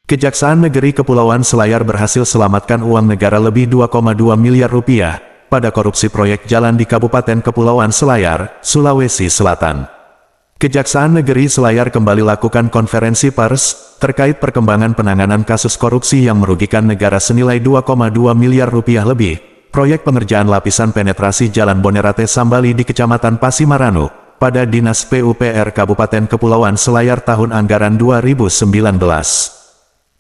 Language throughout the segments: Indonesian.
Kejaksaan Negeri Kepulauan Selayar berhasil selamatkan uang negara lebih 2,2 miliar rupiah pada korupsi proyek jalan di Kabupaten Kepulauan Selayar, Sulawesi Selatan. Kejaksaan Negeri Selayar kembali lakukan konferensi pers terkait perkembangan penanganan kasus korupsi yang merugikan negara senilai 2,2 miliar rupiah lebih, proyek pengerjaan lapisan penetrasi Jalan Bonerate Sambali di Kecamatan Pasimaranu, pada Dinas PUPR Kabupaten Kepulauan Selayar tahun anggaran 2019.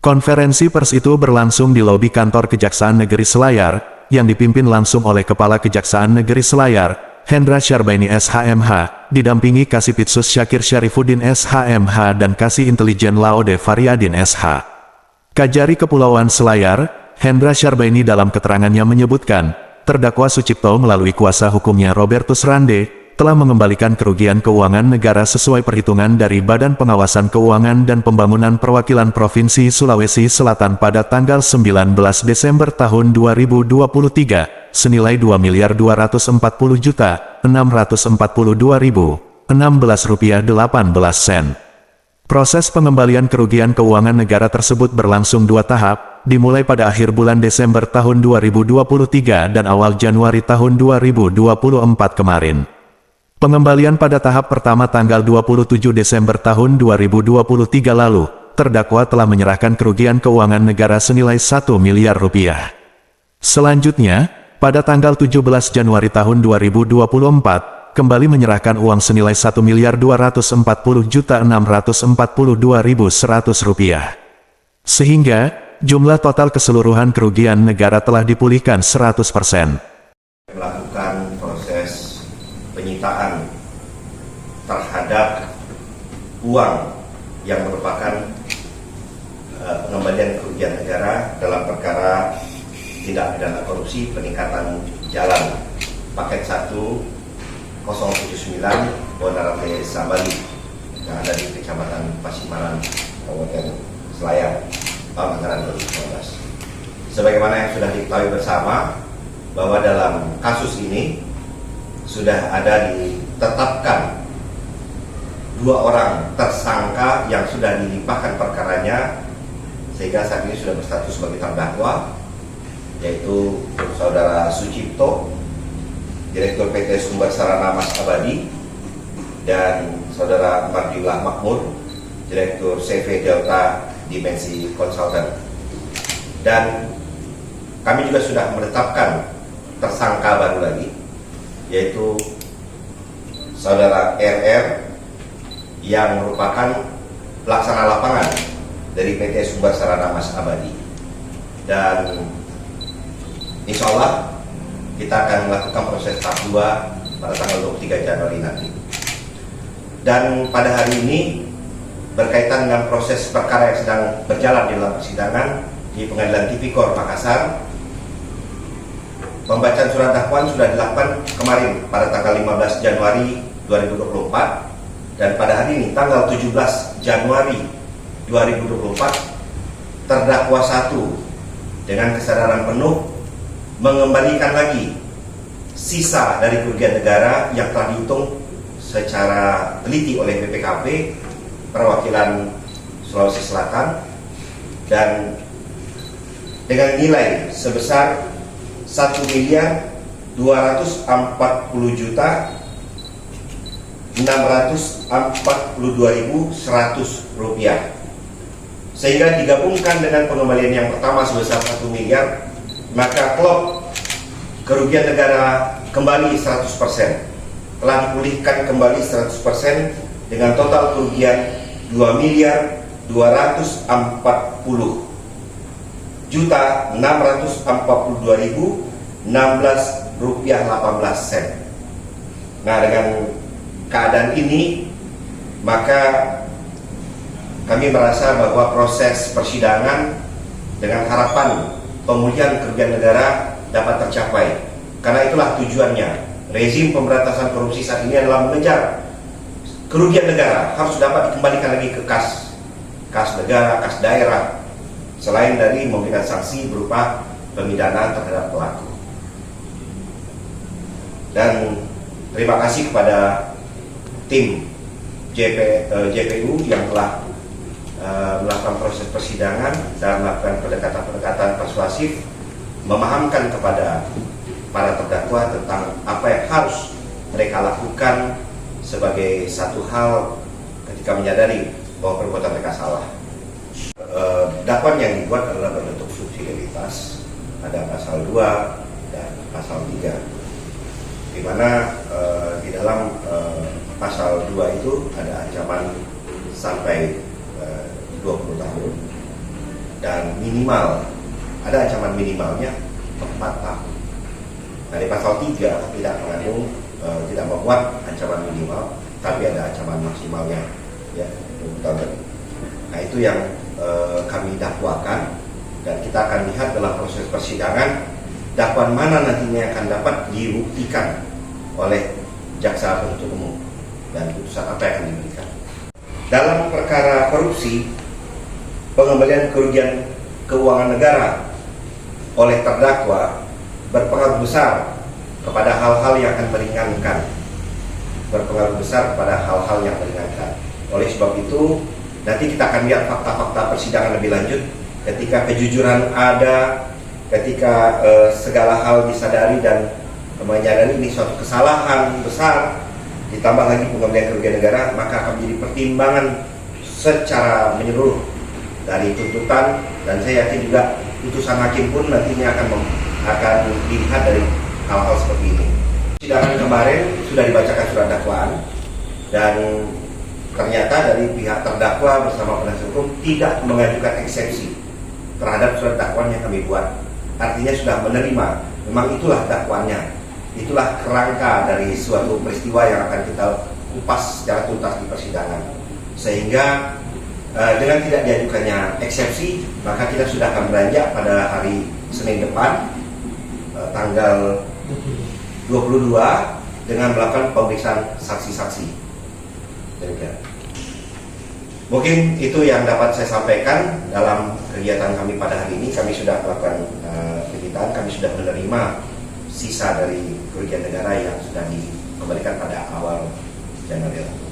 Konferensi pers itu berlangsung di lobi kantor Kejaksaan Negeri Selayar, yang dipimpin langsung oleh Kepala Kejaksaan Negeri Selayar, Hendra Syarbaini SHMH, didampingi Kasipitsus Syakir Syarifuddin SHMH dan Kasih Intelijen Laode Variadin SH. Kajari Kepulauan Selayar, Hendra Syarbaini dalam keterangannya menyebutkan, terdakwa Sucipto melalui kuasa hukumnya Robertus Rande, telah mengembalikan kerugian keuangan negara sesuai perhitungan dari Badan Pengawasan Keuangan dan Pembangunan Perwakilan Provinsi Sulawesi Selatan pada tanggal 19 Desember tahun 2023, senilai Rp2.642.642.016,18. Proses pengembalian kerugian keuangan negara tersebut berlangsung 2 tahap, dimulai pada akhir bulan Desember tahun 2023 dan awal Januari tahun 2024 kemarin. Pengembalian pada tahap pertama tanggal 27 Desember tahun 2023 lalu, terdakwa telah menyerahkan kerugian keuangan negara senilai 1 miliar rupiah. Selanjutnya, pada tanggal 17 Januari tahun 2024, kembali menyerahkan uang senilai Rp1.240.642.100 rupiah. Sehingga, jumlah total keseluruhan kerugian negara telah dipulihkan 100%. Melakukan proses penyitaan terhadap uang yang merupakan pengembalian kerugian negara dalam perkara tindak pidana korupsi peningkatan jalan paket 1079 Bonerate Sambali yang ada di Kecamatan Pasimaranu, Kabupaten Selayar tahun anggaran 2019. Sebagaimana yang sudah diketahui bersama bahwa dalam kasus ini sudah ada ditetapkan 2 orang tersangka yang sudah dilimpahkan perkaranya, sehingga saat ini sudah berstatus sebagai terdakwa, yaitu Saudara Sucipto, Direktur PT Sumber Sarana Mas Abadi, dan Saudara Mardiullah Makmur, Direktur CV Delta Dimensi Konsultan. Dan kami juga sudah menetapkan tersangka baru lagi, yaitu Saudara RR yang merupakan pelaksana lapangan dari PT Sumber Sarana Mas Abadi. Dan insya Allah kita akan melakukan proses tahap 2 pada tanggal 23 Januari nanti. Dan pada hari ini berkaitan dengan proses perkara yang sedang berjalan di dalam persidangan di Pengadilan Tipikor Makassar, pembacaan surat dakwaan sudah dilakukan kemarin pada tanggal 15 Januari 2024, dan pada hari ini tanggal 17 Januari 2024 terdakwa 1 dengan kesadaran penuh mengembalikan lagi sisa dari kerugian negara yang telah dihitung secara teliti oleh BPKP Perwakilan Sulawesi Selatan, dan dengan nilai sebesar Rp1.240.642.100, sehingga digabungkan dengan pengembalian yang pertama sebesar 1 miliar, maka klop kerugian negara kembali 100%, telah dipulihkan kembali 100% dengan total kerugian Rp2.642.016,18. Nah, dengan keadaan ini, maka kami merasa bahwa proses persidangan dengan harapan pemulihan kerugian negara dapat tercapai. Karena itulah tujuannya. Rezim pemberantasan korupsi saat ini adalah mengejar kerugian negara harus dapat dikembalikan lagi ke kas negara, kas daerah, selain dari memberikan sanksi berupa pemidanaan terhadap pelaku. Dan terima kasih kepada tim JPU yang telah melakukan proses persidangan dan melakukan pendekatan-pendekatan persuasif, memahamkan kepada para terdakwa tentang apa yang harus mereka lakukan sebagai satu hal ketika menyadari bahwa perbuatan mereka salah. Dakwaan yang dibuat adalah berbentuk subsidiaritas, ada pasal 2 dan pasal 3, di mana di dalam pasal 2 itu ada ancaman sampai 20 tahun dan minimal, ada ancaman minimalnya 4 tahun. Nah, di pasal 3 tidak mengandung, tidak membuat ancaman minimal, tapi ada ancaman maksimalnya, ya, 20 tahun. Nah, itu yang kami dakwakan, dan kita akan lihat dalam proses persidangan dakwaan mana nantinya akan dapat dibuktikan oleh jaksa penuntut umum dan putusan apa yang akan diberikan. Dalam perkara korupsi, pengembalian kerugian keuangan negara oleh terdakwa berpengaruh besar kepada hal-hal yang akan meringankan, Oleh sebab itu, nanti kita akan lihat fakta-fakta persidangan lebih lanjut. Ketika kejujuran ada, ketika segala hal disadari dan menyadari ini suatu kesalahan besar, ditambah lagi pengembalian kerugian negara, maka akan menjadi pertimbangan secara menyeluruh dari tuntutan, dan saya yakin juga putusan hakim pun nantinya akan dilihat dari hal-hal seperti ini. Persidangan kemarin sudah dibacakan surat dakwaan, dan ternyata dari pihak terdakwa bersama penasihat hukum tidak mengajukan eksepsi terhadap surat dakwaan yang kami buat. Artinya sudah menerima, memang itulah dakwaannya, itulah kerangka dari suatu peristiwa yang akan kita kupas secara tuntas di persidangan. Sehingga dengan tidak diajukannya eksepsi, maka kita sudah akan beranjak pada hari Senin depan, tanggal 22, dengan melakukan pemeriksaan saksi-saksi. Mungkin itu yang dapat saya sampaikan dalam kegiatan kami pada hari ini. Kami sudah melakukan penyitaan, kami sudah menerima sisa dari kerugian negara yang sudah dikembalikan pada awal Januari lalu.